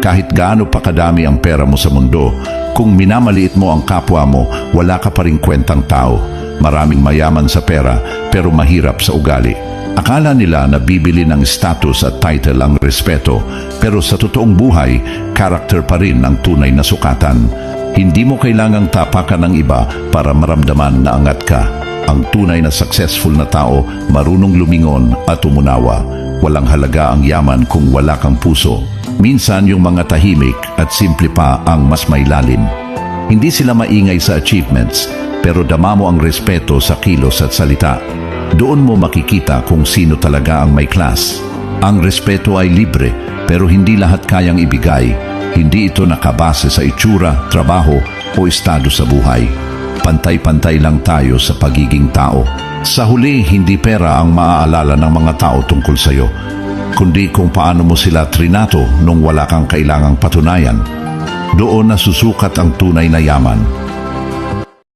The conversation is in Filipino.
Kahit gaano pa kadami ang pera mo sa mundo, kung minamaliit mo ang kapwa mo, wala ka pa ring kwentang tao. Maraming mayaman sa pera pero mahirap sa ugali. Akala nila na bibili ng status at title ang respeto, pero sa totoong buhay, character pa rin ang tunay na sukatan. Hindi mo kailangang tapakan ng iba para maramdaman na angat ka. Ang tunay na successful na tao, marunong lumingon at umunawa. Walang halaga ang yaman kung wala kang puso. Minsan yung mga tahimik at simple pa ang mas may lalim. Hindi sila maingay sa achievements, pero dama mo ang respeto sa kilos at salita. Doon mo makikita kung sino talaga ang may class. Ang respeto ay libre, pero hindi lahat kayang ibigay. Hindi ito nakabase sa itsura, trabaho o estado sa buhay. Pantay-pantay lang tayo sa pagiging tao. Sa huli, hindi pera ang maaalala ng mga tao tungkol sa'yo, kundi kung paano mo sila trinato nung wala kang kailangang patunayan. Doon nasusukat ang tunay na yaman.